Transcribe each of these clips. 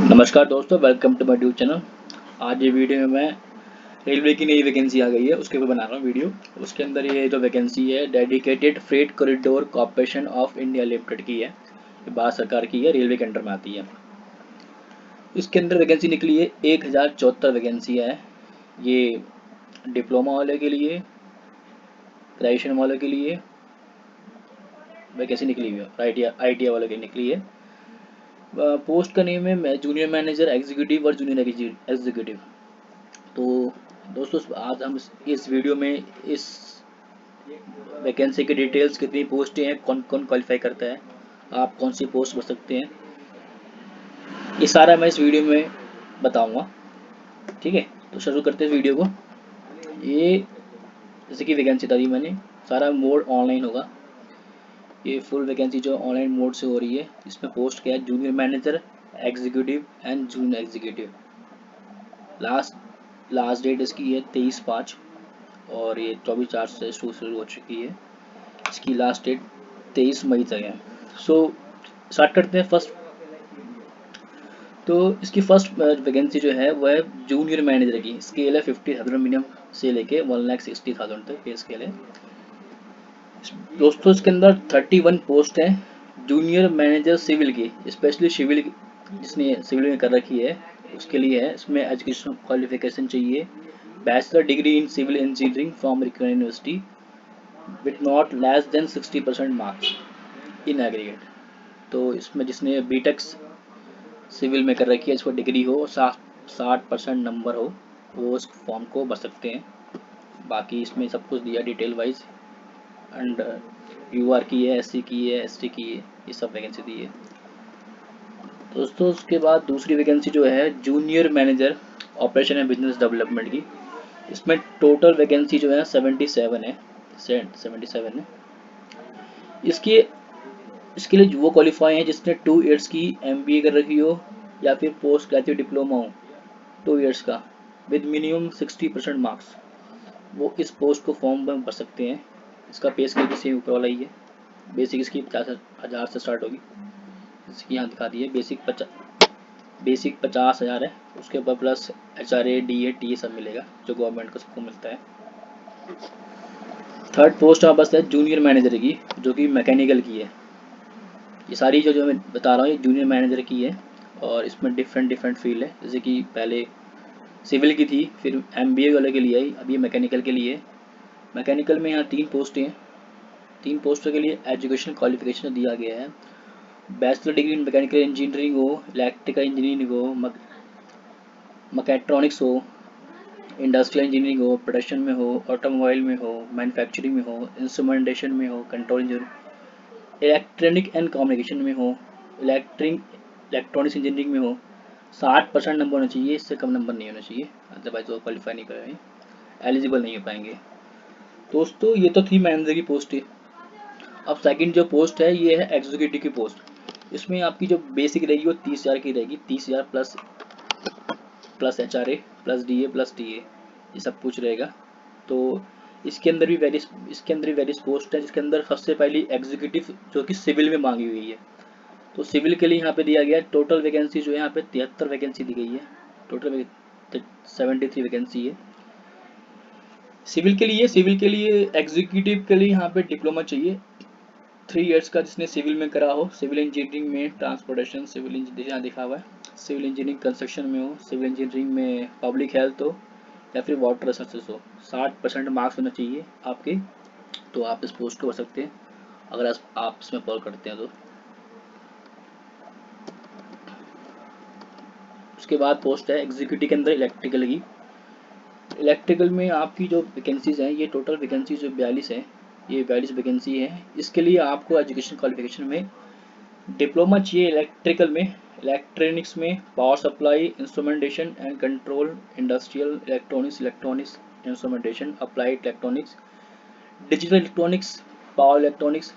नमस्कार दोस्तों, welcome to my YouTube channel. आज ये वीडियो में मैं रेलवे की नई वैकेंसी आ गई है उसके ऊपर बना रहा हूँ वीडियो। उसके अंदर ये जो वैकेंसी है dedicated freight corridor corporation of India limited की है। ये भारत सरकार की है, रेलवे के अंडर में आती है। इसके अंदर वैकेंसी निकली है 1074 वैकेंसी है। ये डिप्लोमा वाले के लिए, ग्रेजुएशन वाले के लिए वैकेंसी निकली हुई है, आई टी आई वाले के लिए निकली है। पोस्ट का नेम है जूनियर मैनेजर एग्जीक्यूटिव और जूनियर एग्जीक्यूटिव। तो दोस्तों आज हम इस वीडियो में इस वैकेंसी की डिटेल्स, कितनी पोस्टें हैं, कौन कौन क्वालिफाई करता है, आप कौन सी पोस्ट भर सकते हैं, ये सारा मैं इस वीडियो में बताऊंगा। ठीक है, तो शुरू करते हैं इस वीडियो को। ये जैसे कि वैकेंसी बता दी मैंने, सारा मोड ऑनलाइन होगा। ये फुल वैकेंसी जो ऑनलाइन मोड से हो रही है। इसमें पोस्ट क्या है, junior manager executive and junior executive. Last date इसकी है 23/5 और ये 24/4 से शुरू हो चुकी है। इसकी लास्ट डेट 23 मई तक है। सो स्टार्ट करते हैं फर्स्ट। तो इसकी फर्स्ट वैकेंसी जो है वो है जूनियर मैनेजर की। स्केल है 50,000 मिनिमम से लेके 1,60,000 तक पे स्केल है। दोस्तों इसके अंदर 31 पोस्ट है जूनियर मैनेजर सिविल की, स्पेशली सिविल जिसने सिविल में कर रखी है उसके लिए है। इसमें एजुकेशन क्वालिफिकेशन चाहिए bachelor degree in civil engineering from American university with not less than 60% marks in aggregate. तो इसमें जिसने बीटेक सिविल में कर रखी है, इसको डिग्री हो, 60% नंबर हो, वो उस फॉर्म को भर सकते हैं। बाकी इसमें सब कुछ दिया डिटेल वाइज। एंड यूआर की है, एससी की है, एसटी की है, ये सब वैकेंसी दी है दोस्तों। उसके बाद दूसरी वैकेंसी जो है junior manager operation and business development की। इसमें टोटल वैकेंसी जो है 77 है, 77 है। इसकी इसके लिए वो क्वालिफाई हैं जिसने 2 इयर्स की एमबीए कर रखी हो या फिर पोस्ट ग्रेजुएट डिप्लोमा हो 2 इयर्स का विद मिनिमम 60% मार्क्स, वो इस पोस्ट को फॉर्म में भर सकते हैं। इसका पे स्केल भी सेम ऊपर वाला ही है। बेसिक इसकी 50,000 से स्टार्ट होगी, इसकी यहाँ दिखा दी है। बेसिक 50,000 है, उसके ऊपर प्लस HRA DA टी सब मिलेगा जो गवर्नमेंट को सबको मिलता है। थर्ड पोस्ट हमारे पास है जूनियर मैनेजर की, जो कि मैकेनिकल की है। ये सारी जो मैं बता रहा हूँ ये जूनियर मैनेजर की है और इसमें डिफरेंट डिफरेंट फील्ड है। जैसे कि पहले सिविल की थी, फिर एमबीए वाले के लिए आई, अब ये मैकेनिकल के लिए। मैकेनिकल में यहाँ 3 पोस्टें हैं। 3 पोस्टों के लिए एजुकेशन क्वालिफिकेशन दिया गया है। बैचलर डिग्री इन मैकेनिकल इंजीनियरिंग हो, इलेक्ट्रिकल इंजीनियरिंग हो, मैकेट्रॉनिक्स हो, इंडस्ट्रियल इंजीनियरिंग हो, प्रोडक्शन में हो, ऑटोमोबाइल में हो, मैन्युफैक्चरिंग में हो, इंस्ट्रूमेंटेशन में हो, control engineering, electronic and communication में हो, इलेक्ट्रॉनिक्स इंजीनियरिंग में हो। 60% नंबर होना चाहिए, इससे कम नंबर नहीं होना चाहिए, अदरवाइज वो क्वालिफाई नहीं करेंगे, एलिजिबल नहीं हो पाएंगे। दोस्तों ये तो थी मैनेजर की पोस्ट है। अब सेकंड जो पोस्ट है ये है एग्जीक्यूटिव की पोस्ट। इसमें आपकी जो बेसिक रहेगी वो 30,000 की रहेगी, 30,000 plus plus HRA plus DA plus TA, ये सब कुछ रहेगा। तो इसके अंदर भी वेरियस पोस्ट है, जिसके अंदर सबसे पहली एग्जीक्यूटिव जो कि सिविल में मांगी हुई है। तो सिविल के लिए यहाँ पे दिया गया है टोटल वैकेंसी जो है यहाँ पे 73 वैकेंसी दी गई है। टोटल 73 वैकेंसी है सिविल के लिए एग्जीक्यूटिव के लिए यहाँ पे डिप्लोमा चाहिए 3 इयर्स का, जिसने सिविल में करा हो, सिविल इंजीनियरिंग में ट्रांसपोर्टेशन सिविल इंजीनियरिंग यहाँ दिखा हुआ है, सिविल इंजीनियरिंग कंस्ट्रक्शन में हो, सिविल इंजीनियरिंग में पब्लिक हेल्थ हो या फिर वाटर रिसोर्सेज हो। 60% मार्क्स होना चाहिए आपके, तो आप इस पोस्ट को भर सकते हैं अगर आप इसमें कॉल करते हैं तो। उसके बाद पोस्ट है एग्जीक्यूटिव के अंदर इलेक्ट्रिकल की। इलेक्ट्रिकल में आपकी जो वैकेंसीज हैं, ये टोटल वैकेंसी जो 42 है, ये 42 वैकेंसी है। इसके लिए आपको एजुकेशन क्वालिफिकेशन में डिप्लोमा चाहिए इलेक्ट्रिकल में, इलेक्ट्रॉनिक्स में, power supply, instrumentation and control, industrial electronics instrumentation, applied electronics, digital electronics, power electronics.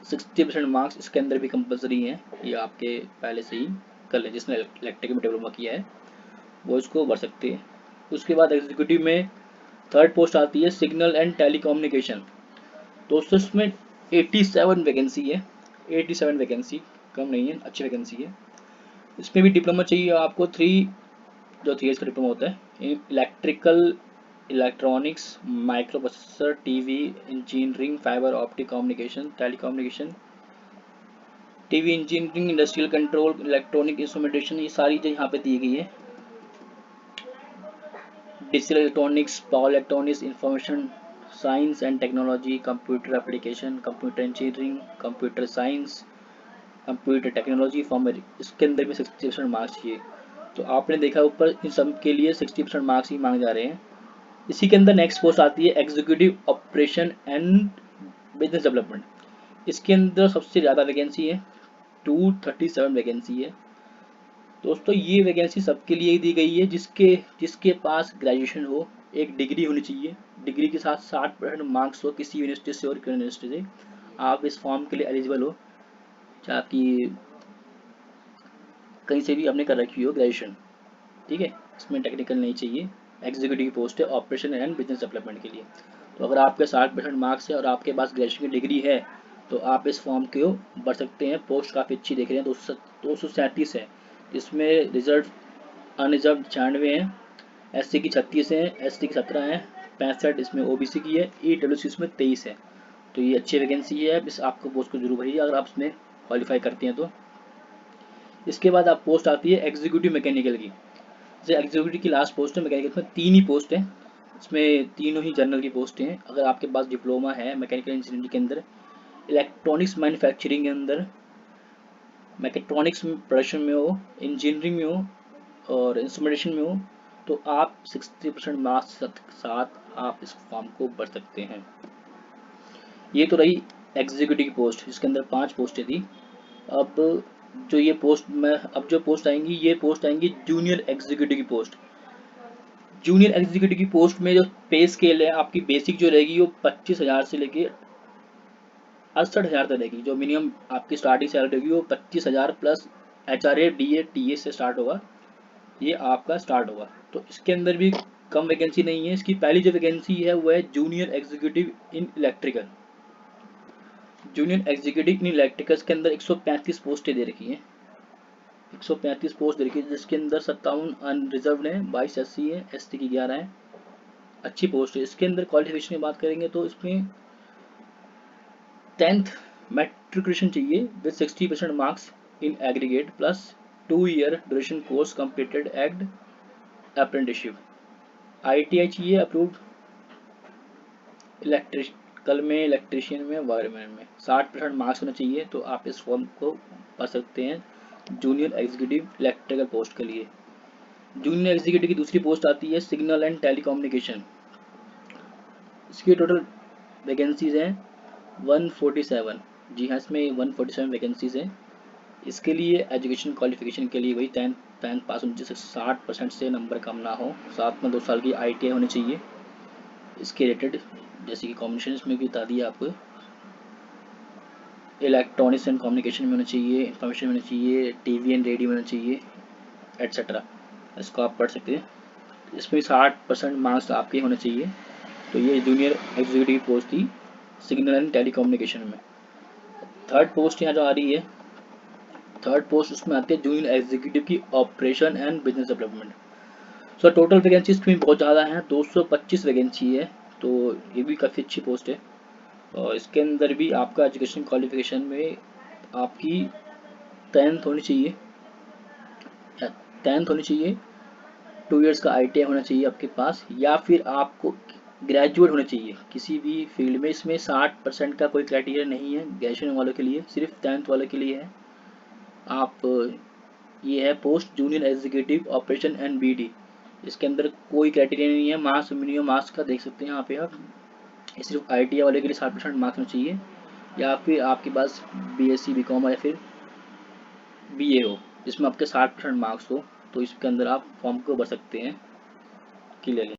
60% marks इसके अंदर भी कंपलसरी हैं, ये आपके पहले से ही कर लें। जिसने इलेक्ट्रिकल में डिप्लोमा किया है वो इसको भर सकते हैं। उसके बाद एग्जीक्यूटिव में थर्ड पोस्ट आती है सिग्नल एंड टेलीकम्युनिकेशन। दोस्तों इसमें 87 वैकेंसी है, 87 वैकेंसी कम नहीं है, अच्छी वैकेंसी है। इसमें भी डिप्लोमा चाहिए आपको 3 ईयर्स का डिप्लोमा होता है। Electrical, electronics, micro processor, TV engineering, fibre optic communication, telecommunication, TV engineering, industrial control, electronic instrumentation, ये सारी चीज़ यहाँ पे दी गई है। Digital electronics, power electronics, information science and technology, computer application, computer engineering, computer science, computer technology form, इसके अंदर भी 60% marks चाहिए। तो आपने देखा ऊपर इन सब के लिए 60% मार्क्स ही मांगे जा रहे हैं। इसी के अंदर नेक्स्ट पोस्ट आती है executive operation and business development. इसके अंदर सबसे ज़्यादा वैकेंसी है, 237 वैकेंसी है। दोस्तों ये वैकेंसी सबके लिए ही दी गई है जिसके जिसके पास ग्रेजुएशन हो, एक डिग्री होनी चाहिए, डिग्री के साथ 60% मार्क्स हो किसी यूनिवर्सिटी से और यूनिवर्सिटी से, आप इस फॉर्म के लिए एलिजिबल हो। चाहे आपकी कहीं से भी आपने कर रखी हो ग्रेजुएशन, ठीक है, इसमें टेक्निकल नहीं चाहिए। एग्जीक्यूटिव पोस्ट है ऑपरेशन एंड बिजनेस डेवलपमेंट के लिए। तो अगर आपके 60% मार्क्स है और आपके पास ग्रेजुएशन की डिग्री है तो आप इस फॉर्म को भर सकते हैं। पोस्ट काफ़ी अच्छी देख रहे हैं, 237 है। इसमें रिजर्व अनरिजर्व 96 हैं, एससी की 36 हैं, एसटी की 17 हैं, 65 इसमें ओबीसी की है, ईडब्ल्यूसी इसमें 23 है। तो ये अच्छी वैकेंसी है, बस आपको पोस्ट को जरूर भरिए अगर आप इसमें क्वालिफाई करते हैं तो। इसके बाद आप पोस्ट आती है एग्जीक्यूटिव मैकेनिकल की। जैसे एग्जीक्यूटिव की लास्ट पोस्ट है मैकेनिकल में 3 ही पोस्ट है, इसमें तीनों ही जनरल की पोस्ट हैं। अगर आपके पास डिप्लोमा है मैकेनिकल इंजीनियरिंग के अंदर, इलेक्ट्रॉनिक्स मैन्युफैक्चरिंग के अंदर, मैकेट्रॉनिक्स प्रोडक्शन में हो, इंजीनियरिंग में हो और इंस्ट्रूमेंटेशन में हो, तो आप 60% मार्क्स के साथ आप इस फॉर्म को भर सकते हैं। ये तो रही एग्जीक्यूटिव की पोस्ट, जिसके अंदर 5 पोस्टें थी। अब जो ये पोस्ट में अब जो पोस्ट आएंगी, ये पोस्ट आएंगी जूनियर एग्जीक्यूटिव की पोस्ट। जूनियर एग्जीक्यूटिव की पोस्ट में जो पे स्केल है आपकी बेसिक जो रहेगी वो 25,000 से लेके 68,000 तक रहेगी। जो मिनिमम आपकी स्टार्टिंग सैलरी होगी वो 25,000 प्लस HRA DA TA से स्टार्ट होगा, ये आपका स्टार्ट होगा। तो इसके अंदर भी कम वैकेंसी नहीं है। इसकी पहली जो वैकेंसी है वो है junior executive in electrical. Junior executive in electrical के अंदर 135 पोस्टें दे रखी हैं, 135 पोस्ट दे रखी है, जिसके अंदर 57 अनरिजर्व है, 22 SC है, ST की 11 है। अच्छी पोस्ट है। इसके अंदर क्वालिफिकेशन की बात करेंगे तो इसमें 10th मैट्रिकुलेशन चाहिए with 60% marks in aggregate plus 2 year duration course completed at apprenticeship. ITI चाहिए अप्रूव्ड इलेक्ट्रिकल में, इलेक्ट्रिशियन में, वायरमैन में। 60% मार्क्स होना चाहिए। तो आप इस फॉर्म को भर सकते हैं जूनियर एग्जीक्यूटिव इलेक्ट्रिकल पोस्ट के लिए। जूनियर एग्जीक्यूटिव की दूसरी पोस्ट आती है सिग्नल एंड टेलीकम्युनिकेशन। इसकी टोटल वैकेंसीज हैं 147। जी हाँ, इसमें 147 वैकेंसीज हैं। इसके लिए एजुकेशन क्वालिफिकेशन के लिए वही 10th पास होनी चाहिए, 60% से नंबर कम ना हो, साथ में 2 साल की ITI होनी चाहिए। इसके रिलेटेड जैसे कि कॉम्बिनेशन इसमें भी बता दिया आपको, इलेक्ट्रॉनिक्स एंड कम्युनिकेशन में होना चाहिए, इंफॉर्मेशन में होना चाहिए, टीवी एंड रेडियो में होना चाहिए, एट्सेट्रा। इसको आप पढ़ सकते हैं। इसमें 60% मार्क्स आपके होने चाहिए। तो ये जूनियर एग्जीक्यूटिव पोस्ट थी सिग्नल एंड टेलीकम्युनिकेशन में। थर्ड पोस्ट यहाँ जो आ रही है, थर्ड पोस्ट उसमें आती है जूनियर एग्जीक्यूटिव की operation and business development. So total vacancy इसमें बहुत ज़्यादा है, 225 वैकेंसी है। तो ये भी काफ़ी अच्छी पोस्ट है। और इसके अंदर भी आपका एजुकेशन क्वालिफिकेशन में आपकी 10th होनी चाहिए, 10th होनी चाहिए, 2 इयर्स का ITI होना चाहिए आपके पास, या फिर आपको ग्रेजुएट होना चाहिए किसी भी फील्ड में। इसमें 60% का कोई क्राइटेरिया नहीं है ग्रेजुएशन वालों के लिए, सिर्फ 10th वालों के लिए है। आप ये है post junior executive operation and BD। इसके अंदर कोई क्राइटेरिया नहीं है, मार्क्स मिनिमम मार्क्स का देख सकते हैं यहाँ पे आप। ये सिर्फ ITI वाले के लिए 60% मार्क्स होना चाहिए, या फिर आपके पास BSc BCom या फिर BA हो जिसमें आपके 60% मार्क्स हो, तो इसके अंदर आप फॉर्म को भर सकते हैं क्लियरली।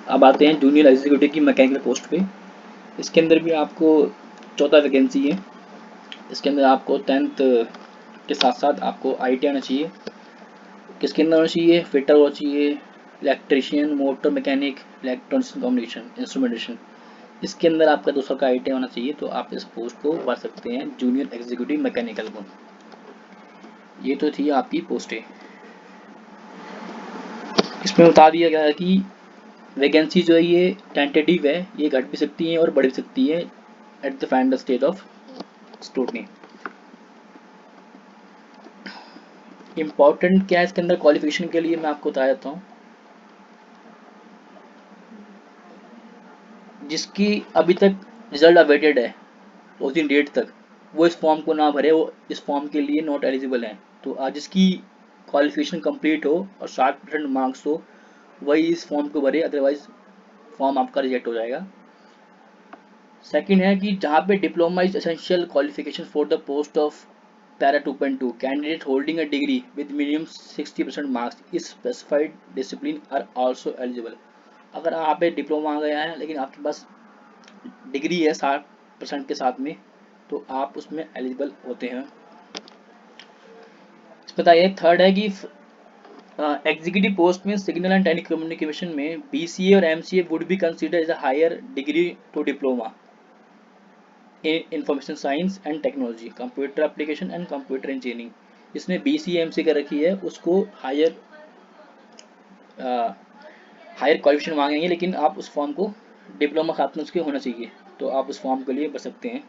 अब आते हैं जूनियर एग्जीक्यूटिव की मैकेनिकल पोस्ट पे। इसके अंदर भी आपको 14 वैकेंसी है। इसके अंदर आपको 10th के साथ साथ आपको ITI आना चाहिए। किसके अंदर होना चाहिए, फिटर होना चाहिए, electrician, motor mechanic, electronics communication, instrumentation. इसके अंदर आपका 2 साल का ITI होना चाहिए। तो आप इस पोस्ट को भर सकते हैं जूनियर एग्जीक्यूटिव मैकेनिकल को। ये तो थी आपकी पोस्टें। इसमें बता दिया गया है कि वैकेंसी जो है ये टेंटेटिव है, ये घट भी सकती है और बढ़ भी सकती है at the final stage of scrutiny. Important क्या है इसके अंदर क्वालिफिकेशन के लिए, मैं आपको बता देता हूँ। जिसकी अभी तक रिजल्ट अवेटेड है उस दिन डेट तक, वो इस फॉर्म को ना भरे, वो इस फॉर्म के लिए नॉट एलिजिबल है। तो आज जिसकी क्वालिफिकेशन कंप्लीट हो और 60% मार्क्स हो वही इस फॉर्म को भरे, अदरवाइज फॉर्म आपका रिजेक्ट हो जाएगा। सेकंड है कि जहाँ पे diploma is essential qualification for the post of para 2.2 candidate holding a degree with minimum 60% marks is specified discipline are also eligible. अगर आप पे डिप्लोमा आ गया है लेकिन आपके पास डिग्री है 60% के साथ में, तो आप उसमें एलिजिबल होते हैं। बताइए थर्ड है कि एग्जीक्यूटिव पोस्ट में सिग्नल एंड टेली कम्युनिकेशन में बीसीए और MCA would be consider as a higher degree to diploma in information science and technology, computer application and computer engineering. जिसने बीसीए एमसीए कर रखी है उसको हायर क्वालिफिकेशन मांगेंगे, लेकिन आप उस फॉर्म को डिप्लोमा साथ में उसके होना चाहिए, तो आप उस फॉर्म के लिए भर सकते हैं।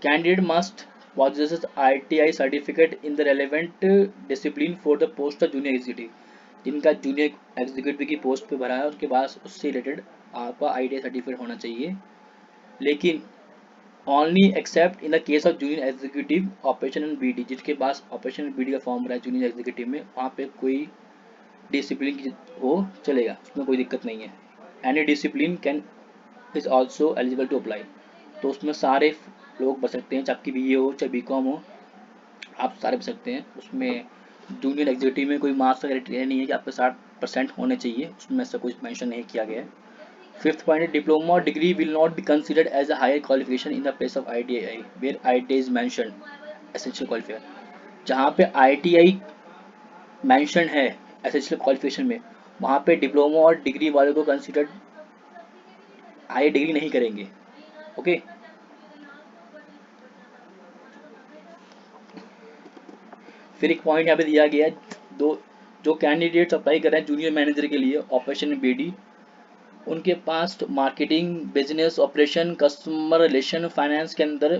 Candidate must possess ITI certificate in the relevant discipline for the post of junior executive। जिनका जूनियर एग्जीक्यूटिव की पोस्ट पे भरा है उसके पास उससे रिलेटेड आपका ITI सर्टिफिकेट होना चाहिए। लेकिन only except in the case of junior executive operation and BD, जिसके पास ऑपरेशन एंड बीडी का फॉर्म भरा है जूनियर एग्जीक्यूटिव में, वहाँ पे कोई डिसिप्लिन की हो चलेगा, उसमें कोई दिक्कत नहीं है। Any discipline can is also eligible to apply. तो उसमें सारे लोग बच सकते हैं, चाहे आपकी BA हो चाहे BCom हो, आप सारे बच सकते हैं। उसमें जूनियर एग्जीक्यूटिव में कोई मार्क्स का क्राइटेरिया नहीं है कि आपके 60% होने चाहिए, उसमें ऐसा कुछ मेंशन नहीं किया गया है। फिफ्थ पॉइंट है diploma degree will not be considered as a higher qualification in the place of ITI where ITI is mentioned essential qualification. जहाँ पे ITI मेंशन है एसेंशियल क्वालिफिकेशन में, वहाँ पे डिप्लोमा और डिग्री वालों को कंसिडर्ड हाई डिग्री नहीं करेंगे। ओके, फिर एक पॉइंट यहाँ पे दिया गया है, दो जो कैंडिडेट्स अप्लाई कर रहे हैं जूनियर मैनेजर के लिए ऑपरेशन BD, उनके पास marketing business operation customer relation finance के अंदर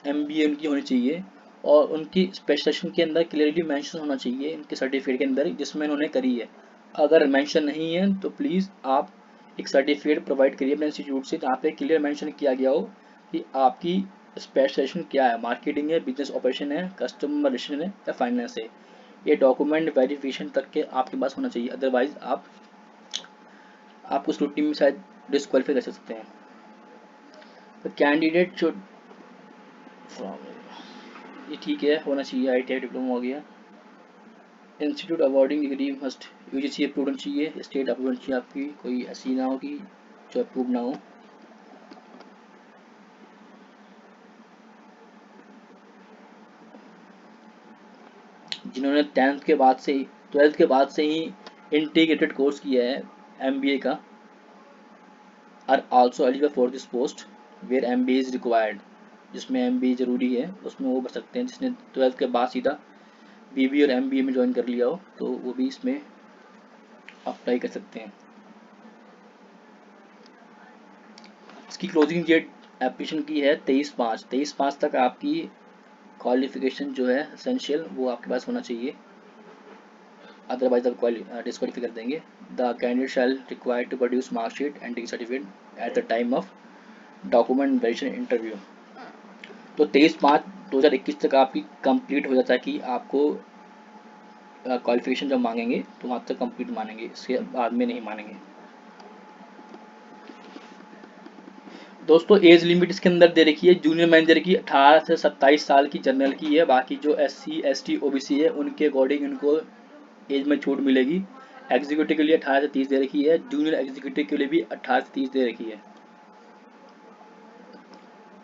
MBA उनकी होनी चाहिए, और उनकी स्पेशलाइजेशन के अंदर क्लियरली मेंशन होना चाहिए उनके सर्टिफिकेट के अंदर जिसमें उन्होंने करी है। अगर मेंशन नहीं है तो प्लीज़ आप एक सर्टिफिकेट प्रोवाइड करिए अपने इंस्टीट्यूट से जहाँ पे क्लियर मेंशन किया गया हो कि आपकी स्पेशलाइजेशन क्या है, मार्केटिंग है, बिजनेस ऑपरेशन है, कस्टमर रिलेशन है या फाइनेंस है। ये डॉक्यूमेंट वेरिफिकेशन तक के आपके पास होना चाहिए, अदरवाइज आप उस स्क्रूटनी में शायद डिस्क्वालीफाई कर सकते हैं। तो कैंडिडेट शुड, ये ठीक है होना चाहिए, ITI डिप्लोमा हो गया। Institute awarding degree must UGC approve होनी चाहिए, स्टेट अप्रूव होनी चाहिए, आपकी कोई ऐसी ना हो कि जो अप्रूव ना हो। जिन्होंने 10th के बाद से ही 12th के बाद से ही इंटीग्रेटेड कोर्स किया है MBA का are also eligible for this post where MBA is required. जिसमें MBA जरूरी है उसमें वो भर सकते हैं, जिसने 12th के बाद सीधा BBA और MBA में ज्वाइन कर लिया हो तो वो भी इसमें अप्लाई कर सकते हैं। इसकी क्लोजिंग डेट एप्लीकेशन की है 23/5 तक आपकी क्वालिफिकेशन जो है एसेंशियल वो आपके पास होना चाहिए, अदरवाइज आप डिस्क्वालीफाई कर देंगे। The candidate shall require to produce marksheet and degree certificate at the time of document verification interview. तो 23/5/2021 तक आपकी कंप्लीट हो जाता है कि आपको क्वालिफिकेशन जब मांगेंगे तो वहाँ तक कंप्लीट मानेंगे, इसके बाद में नहीं मानेंगे। दोस्तों एज लिमिट इसके अंदर दे रखी है जूनियर मैनेजर की 18 से 27 साल की जनरल की है, बाकी जो SC ST OBC है उनके अकॉर्डिंग उनको एज में छूट मिलेगी। एग्जीक्यूटिव के लिए 18 से 30 दे रखी है, जूनियर एग्जीक्यूटिव के लिए भी 18 से 30 दे रखी है।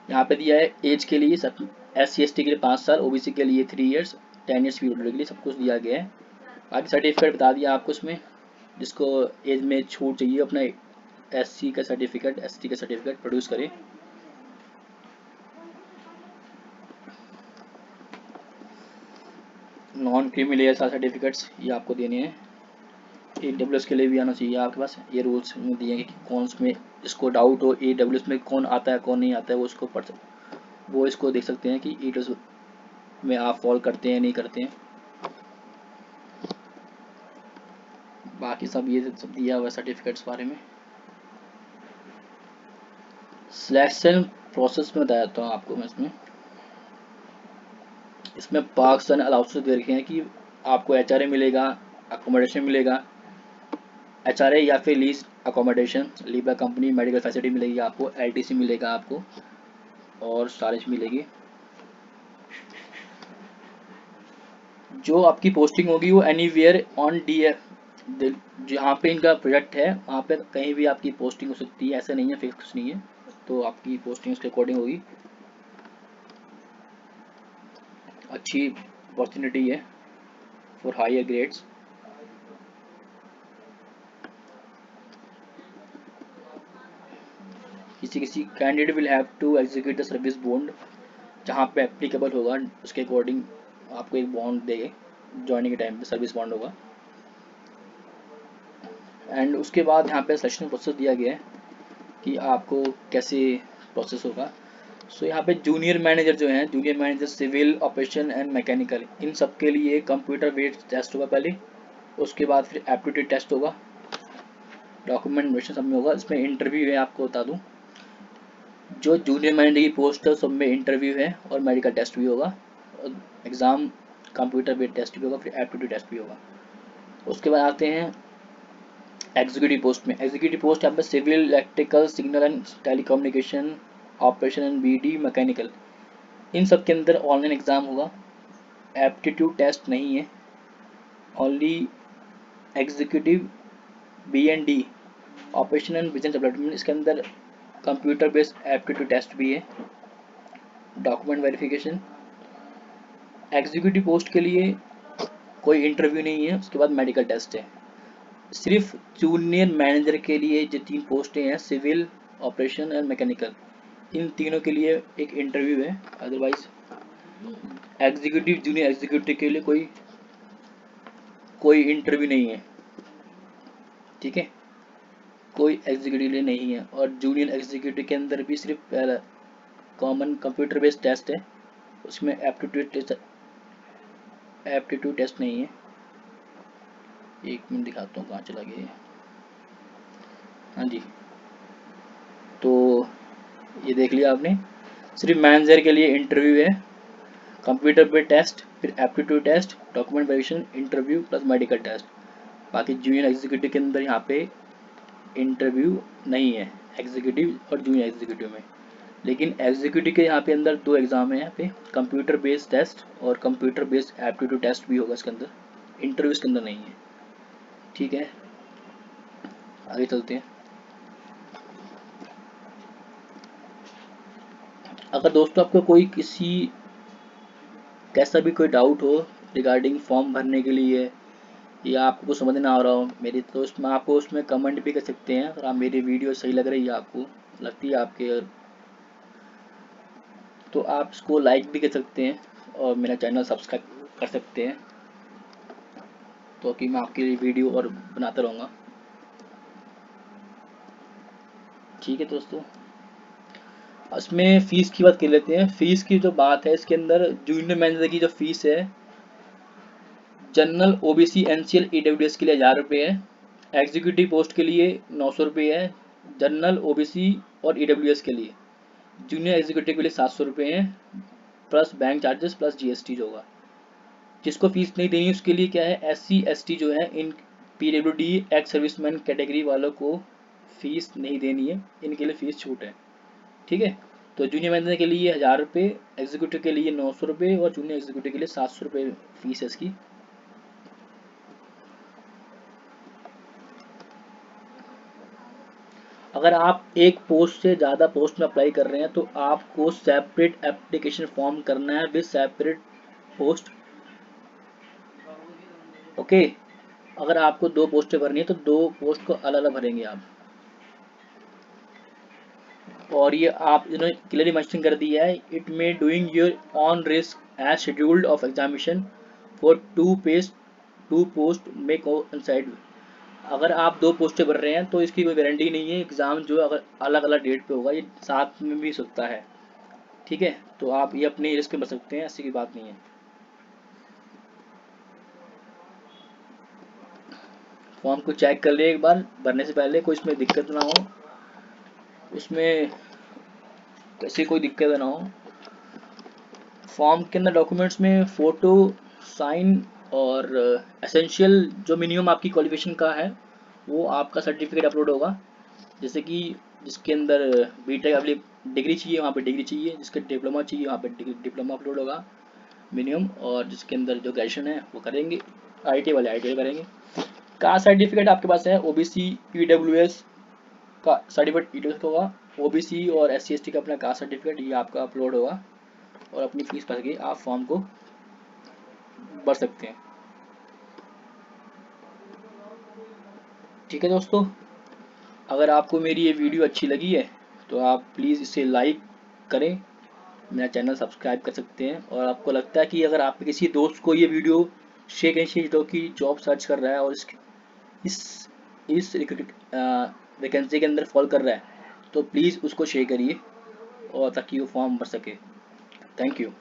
यहाँ पे दिया है एज के लिए SC ST के लिए 5 साल, OBC के लिए 3 ईयर्स, 10 ईयर्स पीरियड के लिए सब कुछ दिया गया है। बाकी सर्टिफिकेट बता दिया आपको इसमें, जिसको एज में छूट चाहिए अपना SC का सर्टिफिकेट, ST का सर्टिफिकेट प्रोड्यूस करें। नॉन क्रीमी लेयर सर्टिफिकेट्स ये आपको देने हैं। AWS के लिए भी आना चाहिए आपके पास। ये रूल्स में दिए हैं कि कौन में इसको डाउट हो AWS में कौन आता है कौन नहीं आता है, वो इसको वो इसको देख सकते हैं कि AWS में आप फॉलो करते हैं नहीं करते हैं। बाकी सब ये सब दिया हुआ सर्टिफिकेट्स बारे में। सिलेक्शन प्रोसेस में बताया था आपको मैं। इसमें पार्क्स एंड अलाउंसेस दे रखे हैं कि आपको HRA मिलेगा, अकोमोडेशन मिलेगा, HRA या फिर lease accommodation, leave by company, medical facility मिलेगी आपको, LTC मिलेगा आपको और स्टारेज मिलेगी। जो आपकी पोस्टिंग होगी वो एनीवेयर ऑन DF, जहाँ पे इनका प्रोजेक्ट है वहाँ पे कहीं भी आपकी पोस्टिंग हो सकती है, ऐसा नहीं है, फिक्स नहीं है। तो आपकी पोस्टिंग उसके अकॉर्डिंग होगी। अच्छी अपॉर्चुनिटी है फॉर हायर ग्रेड्स। किसी candidate will have to execute the service bond, जहाँ पे एप्लीकेबल होगा उसके अकॉर्डिंग आपको एक बॉन्ड देंगे, ज्वाइनिंग के टाइम पे सर्विस बॉन्ड होगा। एंड उसके बाद यहाँ पे सिलेक्शन प्रोसेस दिया गया है कि आपको कैसे प्रोसेस होगा। सो यहाँ पे जूनियर मैनेजर जो हैं, junior manager civil, operation and mechanical, इन सब के लिए कंप्यूटर बेस्ड टेस्ट होगा पहले, उसके बाद फिर एप्टीट्यूड टेस्ट होगा, डॉक्यूमेंटेशन सब में होगा। इसमें इंटरव्यू है, आपको बता दूँ जो जूनियर मैनेजर की पोस्ट है सब में इंटरव्यू है और मेडिकल टेस्ट भी होगा, एग्ज़ाम कंप्यूटर बेस्ड टेस्ट भी होगा, फिर एप्टीट्यूड टेस्ट भी होगा। उसके बाद आते हैं एग्जीक्यूटिव पोस्ट में। एग्जीक्यूटिव पोस्ट यहाँ पे civil, electrical, signal and telecommunication, operation and BD, mechanical, इन सब के अंदर ऑनलाइन एग्ज़ाम होगा, एप्टीट्यूड टेस्ट नहीं है। Only executive B&D, operation and business development, इसके अंदर कंप्यूटर बेस्ड एप्टीट्यूड टेस्ट भी है, डॉक्यूमेंट वेरिफिकेशन। एग्जीक्यूटिव पोस्ट के लिए कोई इंटरव्यू नहीं है, उसके बाद मेडिकल टेस्ट है। सिर्फ जूनियर मैनेजर के लिए जो 3 पोस्टें हैं, सिविल, ऑपरेशन एंड मैकेनिकल, इन तीनों के लिए एक इंटरव्यू है। अदरवाइज एग्जीक्यूटिव, जूनियर एग्जीक्यूटिव के लिए कोई इंटरव्यू नहीं है, ठीक है, कोई एग्जीक्यूटिव लिए नहीं है। और जूनियर एग्जीक्यूटिव के अंदर भी सिर्फ कॉमन कंप्यूटर बेस्ड टेस्ट है, उसमें एप्टीट्यूड टेस्ट नहीं है। एक मिनट दिखाता हूँ कहाँ चला गया। हाँ जी, तो ये देख लिया आपने, सिर्फ मैनेजर के लिए इंटरव्यू है, कंप्यूटर पे टेस्ट, फिर aptitude test, document verification, interview plus medical test. बाकी जूनियर एग्जीक्यूटिव के अंदर यहाँ पे इंटरव्यू नहीं है, एग्जीक्यूटिव और जूनियर एग्जीक्यूटिव में। लेकिन एग्जीक्यूटिव के यहाँ पे अंदर 2 एग्जाम है, यहाँ पे कंप्यूटर बेस्ड टेस्ट और कंप्यूटर बेस्ड एप्टीट्यूड टेस्ट भी होगा इसके अंदर, इंटरव्यू इसके अंदर नहीं है, ठीक है। आगे चलते हैं। अगर दोस्तों आपको कोई कैसा भी कोई डाउट हो रिगार्डिंग फॉर्म भरने के लिए, या आपको कुछ समझ ना आ रहा हो मेरी, तो उसमें आपको उसमें कमेंट भी कर सकते हैं। अगर आप मेरी वीडियो सही लग रही है, आपको लगती है आपके, तो आप इसको लाइक भी कर सकते हैं और मेरा चैनल सब्सक्राइब कर सकते हैं, तो कि मैं आपके लिए वीडियो और बनाता रहूँगा, ठीक है दोस्तों। इसमें फ़ीस की बात कर लेते हैं। फ़ीस की जो बात है, इसके अंदर जूनियर मैनेजर की जो फ़ीस है, जनरल OBC NCL EWS के लिए 1000 रुपये है, एग्जीक्यूटिव पोस्ट के लिए 900 रुपये है, जनरल OBC और EWS के लिए, जूनियर एग्जीक्यूटिव के लिए 700 रुपये हैं, plus bank charges plus GST जो होगा। जिसको फीस नहीं देनी उसके लिए क्या है, SC ST जो है, इन PWD एक्स सर्विसमैन कैटेगरी वालों को फीस नहीं देनी है, इनके लिए फीस छूट है, ठीक है। तो जूनियर मैनेजर के लिए 1000 रुपये, एग्जीक्यूटिव के लिए 900 रुपये और जूनियर एग्जीक्यूटिव के लिए 700 रुपये फीस है इसकी। अगर आप एक पोस्ट से ज़्यादा पोस्ट में अप्लाई कर रहे हैं तो आपको सेपरेट एप्लीकेशन फॉर्म करना है विद सेपरेट पोस्ट, ओके। अगर आपको 2 पोस्टें भरनी है तो 2 पोस्ट को अलग अलग भरेंगे आप, और ये आप इन्होंने क्लियरली मेंशन कर दिया है, it may doing your own risk as scheduled of examination for two post may coincide. अगर आप दो पोस्टें भर रहे हैं तो इसकी कोई गारंटी नहीं है, एग्ज़ाम जो है अगर अलग अलग डेट पे होगा, ये साथ में भी हो सकता है। ठीक है, तो आप ये अपने रिस्क पे भर सकते हैं, ऐसी की बात नहीं है। फॉर्म को चेक कर लिए एक बार भरने से पहले, कोई इसमें दिक्कत ना हो, उसमें कैसे कोई दिक्कत ना हो। फॉर्म के अंदर डॉक्यूमेंट्स में फ़ोटो, साइन और एसेंशियल जो मिनिमम आपकी क्वालिफिकेशन का है वो आपका सर्टिफिकेट अपलोड होगा। जैसे कि जिसके अंदर बीटेक वाली डिग्री चाहिए वहाँ पे डिग्री चाहिए, जिसके डिप्लोमा चाहिए वहाँ पे डिप्लोमा अपलोड होगा मिनिमम, और जिसके अंदर जो ग्रेजुएशन है वो करेंगे, आईटी वाले आईटी करेंगे। कास्ट सर्टिफिकेट आपके पास है, ओबीसी ईडब्ल्यूएस का सर्टिफिकेट ईडब्ल्यूएस होगा, ओबीसी और एससी एसटी का अपना कास्ट सर्टिफिकेट ये आपका अपलोड होगा, और अपनी फीस भर के आप फॉर्म को भर सकते हैं। ठीक है दोस्तों, अगर आपको मेरी ये वीडियो अच्छी लगी है तो आप प्लीज़ इसे लाइक करें, मेरा चैनल सब्सक्राइब कर सकते हैं, और आपको लगता है कि अगर आप किसी दोस्त को ये वीडियो शेयर करें जो कि जॉब सर्च कर रहा है और इस इस वैकेंसी के अंदर फॉल कर रहा है, तो प्लीज़ उसको शेयर करिए और ताकि वो फॉर्म भर सके। Thank you.